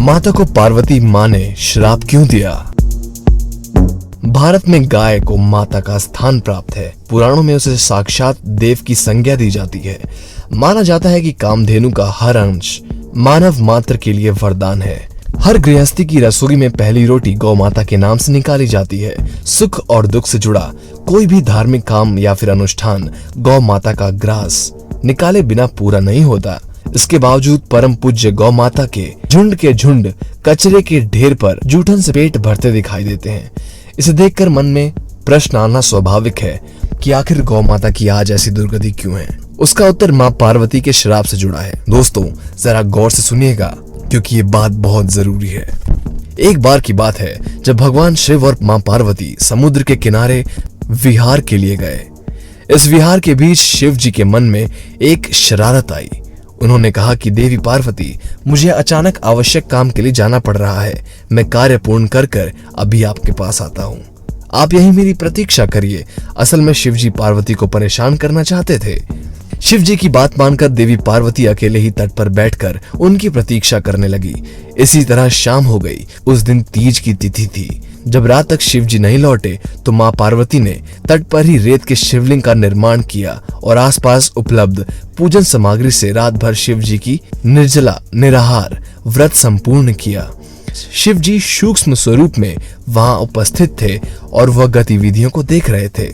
माता को पार्वती माँ ने श्राप क्यों दिया? भारत में गाय को माता का स्थान प्राप्त है। पुराणों में उसे साक्षात देव की संज्ञा दी जाती है। माना जाता है कि कामधेनु का हर अंश मानव मात्र के लिए वरदान है। हर गृहस्थी की रसोई में पहली रोटी गौ माता के नाम से निकाली जाती है। सुख और दुख से जुड़ा कोई भी धार्मिक काम या फिर अनुष्ठान गौ माता का ग्रास निकाले बिना पूरा नहीं होता। इसके बावजूद परम पूज्य गौ माता के झुंड कचरे के ढेर पर जूठन से पेट भरते दिखाई देते हैं। इसे देखकर मन में प्रश्न आना स्वाभाविक है कि आखिर गौ माता की आज ऐसी दुर्गति क्यों है। उसका उत्तर माँ पार्वती के श्राप से जुड़ा है। दोस्तों जरा गौर से सुनिएगा क्योंकि ये बात बहुत जरूरी है। एक बार की बात है जब भगवान शिव और माँ पार्वती समुद्र के किनारे विहार के लिए गए। इस विहार के बीच शिव जी के मन में एक शरारत आई। उन्होंने कहा कि देवी पार्वती, मुझे अचानक आवश्यक काम के लिए जाना पड़ रहा है। मैं कार्य पूर्ण कर अभी आपके पास आता हूँ। आप यही मेरी प्रतीक्षा करिए। असल में शिव जी पार्वती को परेशान करना चाहते थे। शिव जी की बात मानकर देवी पार्वती अकेले ही तट पर बैठकर उनकी प्रतीक्षा करने लगी। इसी तरह शाम हो गई। उस दिन तीज की तिथि थी। जब रात तक शिव जी नहीं लौटे तो माँ पार्वती ने तट पर ही रेत के शिवलिंग का निर्माण किया और आसपास उपलब्ध पूजन सामग्री से रात भर शिव जी की निर्जला निराहार व्रत संपूर्ण किया। शिव जी सूक्ष्म स्वरूप में वहां उपस्थित थे और वह गतिविधियों को देख रहे थे।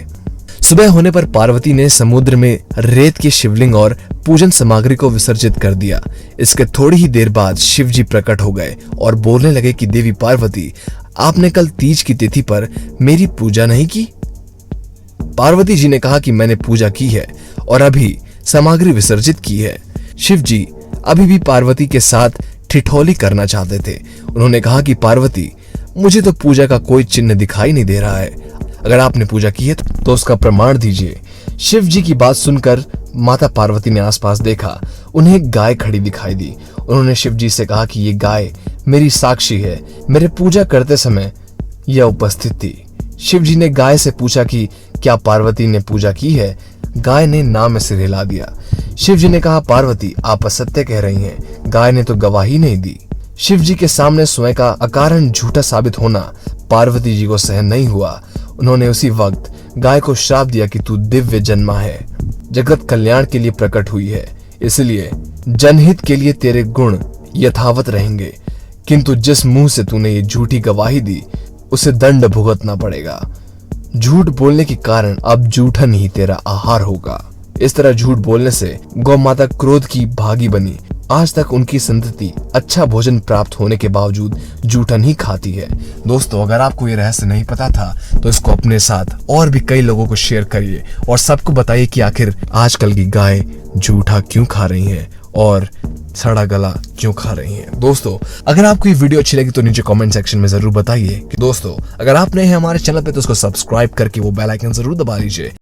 सुबह होने पर पार्वती ने समुद्र में रेत के शिवलिंग और पूजन सामग्री को विसर्जित कर दिया। इसके थोड़ी ही देर बाद शिव जी प्रकट हो गए और बोलने लगे कि देवी पार्वती, आपने कल तीज की तिथि पर मेरी पूजा नहीं की। पार्वती जी ने कहा कि मैंने पूजा की है और अभी सामग्री विसर्जित की है। शिव जी अभी भी पार्वती के साथ ठिठोली करना चाहते थे। उन्होंने कहा कि पार्वती, मुझे तो पूजा का कोई चिन्ह दिखाई नहीं दे रहा है। अगर आपने पूजा की है तो उसका प्रमाण दीजिए। शिव जी की बात सुनकर माता पार्वती ने आसपास देखा। उन्हें एक गाय खड़ी दिखाई दी। उन्होंने शिव जी से कहा कि ये गाय मेरी साक्षी है। मेरे पूजा करते समय यह उपस्थित थी। शिव जी ने गाय से पूछा कि क्या पार्वती ने पूजा की है। गाय ने नाम में सिर हिला दिया। शिव जी ने कहा, पार्वती, आप असत्य कह रही हैं। गाय ने तो गवाही नहीं दी। शिव जी के सामने स्वयं का अकारण झूठा साबित होना पार्वती जी को सहन नहीं हुआ। उन्होंने उसी वक्त गाय को श्राप दिया कि तू दिव्य जन्मा है, जगत कल्याण के लिए प्रकट हुई है, इसलिए जनहित के लिए तेरे गुण यथावत रहेंगे, किंतु जिस मुंह से तूने ये झूठी गवाही दी उसे दंड भुगतना पड़ेगा। झूठ बोलने के कारण अब जूठन ही तेरा आहार होगा। इस तरह झूठ बोलने से गौ माता क्रोध की भागी बनी। आज तक उनकी संतति अच्छा भोजन प्राप्त होने के बावजूद जूठन ही खाती है। दोस्तों अगर आपको ये रहस्य नहीं पता था तो इसको अपने साथ और भी कई लोगों को शेयर करिए और सबको बताइए कि आखिर आजकल की गाय जूठा क्यों खा रही हैं और सड़ा गला क्यों खा रही हैं। दोस्तों अगर आपको ये वीडियो अच्छी लगी तो नीचे कमेंट सेक्शन में जरूर बताइए कि दोस्तों अगर आप नए हैं हमारे चैनल पे तो उसको सब्सक्राइब करके वो बेल आइकन जरूर दबा लीजिए।